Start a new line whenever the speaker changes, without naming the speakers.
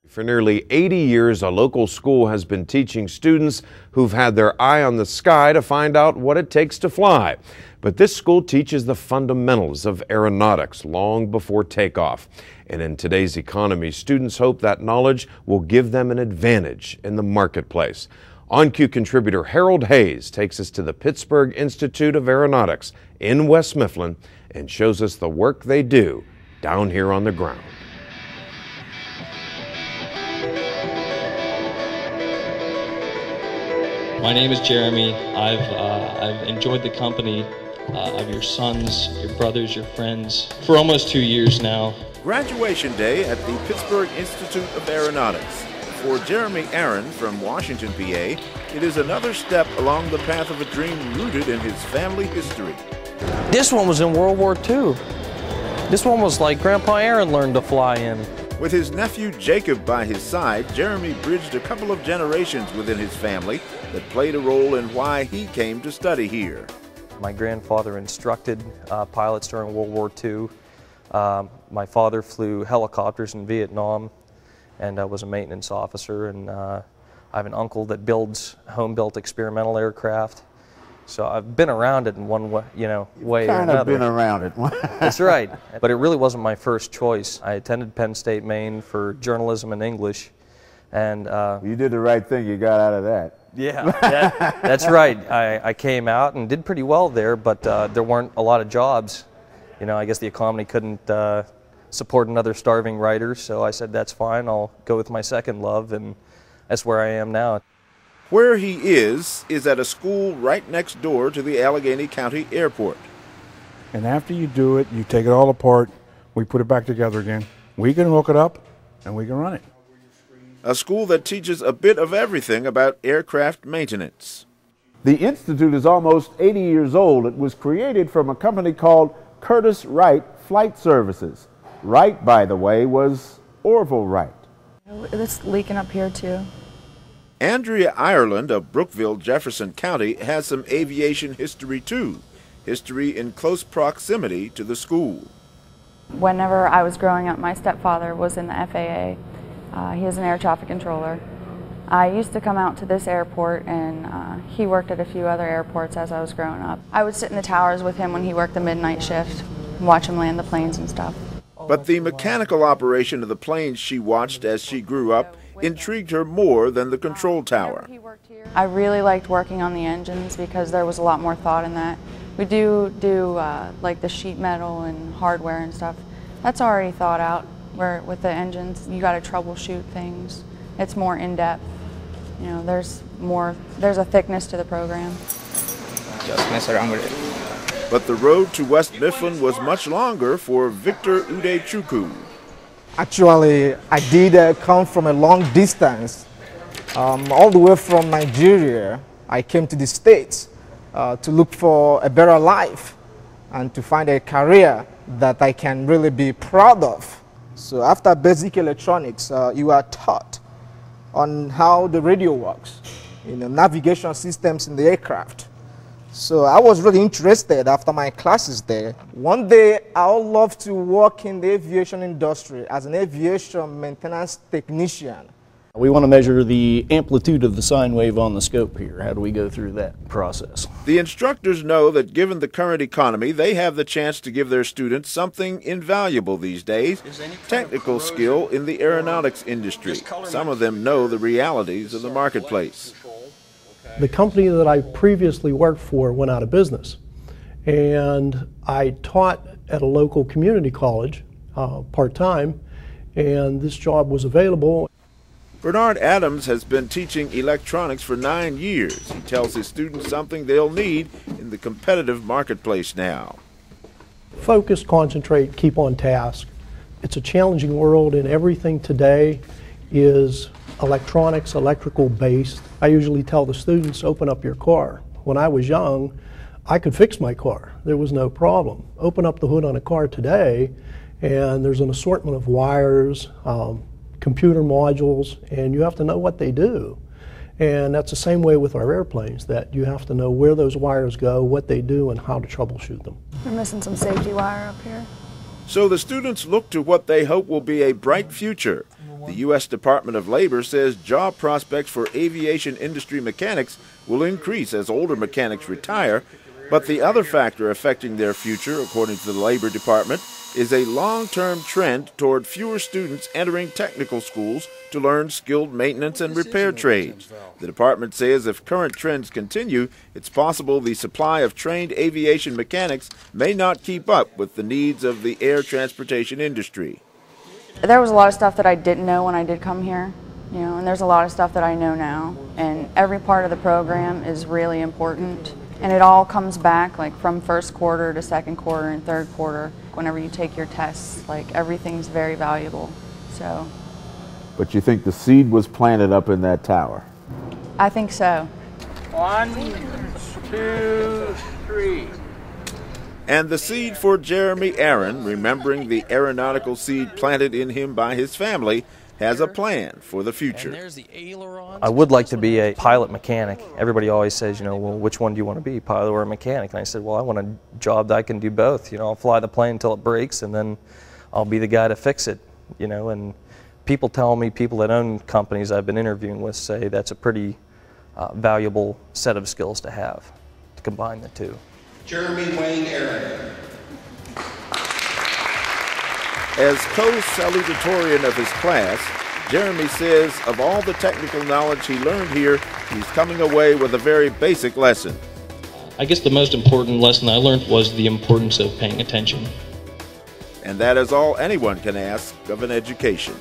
For nearly 80 years, a local school has been teaching students who've had their eye on the sky to find out what it takes to fly. But this school teaches the fundamentals of aeronautics long before takeoff. And in today's economy, students hope that knowledge will give them an advantage in the marketplace. On-Cue contributor Harold Hayes takes us to the Pittsburgh Institute of Aeronautics in West Mifflin and shows us the work they do down here on the ground.
My name is Jeremy. I've enjoyed the company of your sons, your brothers, your friends for almost 2 years now.
Graduation day at the Pittsburgh Institute of Aeronautics. For Jeremy Aaron from Washington, PA, it is another step along the path of a dream rooted in his family history.
This one was in World War II. This one was like Grandpa Aaron learned to fly in.
With his nephew Jacob by his side, Jeremy bridged a couple of generations within his family that played a role in why he came to study here.
My grandfather instructed pilots during World War II. My father flew helicopters in Vietnam and was a maintenance officer. And I have an uncle that builds home-built experimental aircraft. So I've been around it in one way, way or another.
Kind of been around it.
That's right. But it really wasn't my first choice. I attended Penn State, Maine for journalism and English. And
you did the right thing. You got out of that.
Yeah, that's right. I came out and did pretty well there, but there weren't a lot of jobs. I guess the economy couldn't support another starving writer, so I said, that's fine. I'll go with my second love, and that's where I am now.
Where he is at a school right next door to the Allegheny County Airport.
And after you do it, you take it all apart, we put it back together again. We can hook it up, and we can run it.
A school that teaches a bit of everything about aircraft maintenance.
The Institute is almost 80 years old. It was created from a company called Curtiss Wright Flight Services. Wright, by the way, was Orville Wright.
It's leaking up here, too.
Andrea Ireland of Brookville, Jefferson County, has some aviation history too. History in close proximity to the school.
Whenever I was growing up, my stepfather was in the FAA. He was an air traffic controller. I used to come out to this airport, and he worked at a few other airports as I was growing up. I would sit in the towers with him when he worked the midnight shift, watch him land the planes and stuff.
But the mechanical operation of the planes she watched as she grew up intrigued her more than the control tower.
I really liked working on the engines because there was a lot more thought in that. We do like the sheet metal and hardware and stuff. That's already thought out. Where with the engines, you got to troubleshoot things. It's more in-depth. There's a thickness to the program.
Just mess around with it.
But the road to West Mifflin was much longer for Victor Udechukwu.
Actually, I did come from a long distance, all the way from Nigeria. I came to the States to look for a better life and to find a career that I can really be proud of. So after basic electronics, you are taught on how the radio works, navigation systems in the aircraft. So I was really interested after my classes there. One day I would love to work in the aviation industry as an aviation maintenance technician.
We want to measure the amplitude of the sine wave on the scope here. How do we go through that process?
The instructors know that given the current economy, they have the chance to give their students something invaluable these days, technical skill in the aeronautics industry. Some of them know the realities of the marketplace.
The company that I previously worked for went out of business, and I taught at a local community college part-time, and this job was available.
Bernard Adams has been teaching electronics for 9 years. He tells his students something they'll need in the competitive marketplace now.
Focus, concentrate, keep on task. It's a challenging world, and everything today is electronics, electrical based. I usually tell the students, open up your car. When I was young, I could fix my car. There was no problem. Open up the hood on a car today, and there's an assortment of wires, computer modules, and you have to know what they do. And that's the same way with our airplanes, that you have to know where those wires go, what they do, and how to troubleshoot them.
We're missing some safety wire up here.
So the students look to what they hope will be a bright future. The U.S. Department of Labor says job prospects for aviation industry mechanics will increase as older mechanics retire, but the other factor affecting their future, according to the Labor Department, is a long-term trend toward fewer students entering technical schools to learn skilled maintenance and repair trades. The department says if current trends continue, it's possible the supply of trained aviation mechanics may not keep up with the needs of the air transportation industry.
There was a lot of stuff that I didn't know when I did come here, and there's a lot of stuff that I know now, and every part of the program is really important. And it all comes back like from first quarter to second quarter and third quarter. Whenever you take your tests, like everything's very valuable. So.
But you think the seed was planted up in that tower?
I think so.
1, 2, 3.
And the seed for Jeremy Aaron, remembering the aeronautical seed planted in him by his family, has a plan for the future.
I would like to be a pilot mechanic. Everybody always says, well, which one do you want to be, pilot or a mechanic? And I said, well, I want a job that I can do both. I'll fly the plane until it breaks, and then I'll be the guy to fix it. And people tell me, people that own companies I've been interviewing with say that's a pretty valuable set of skills to have, to combine the two.
Jeremy Wayne Aaron.
As co-salutatorian of his class, Jeremy says of all the technical knowledge he learned here, he's coming away with a very basic lesson.
I guess the most important lesson I learned was the importance of paying attention.
And that is all anyone can ask of an education.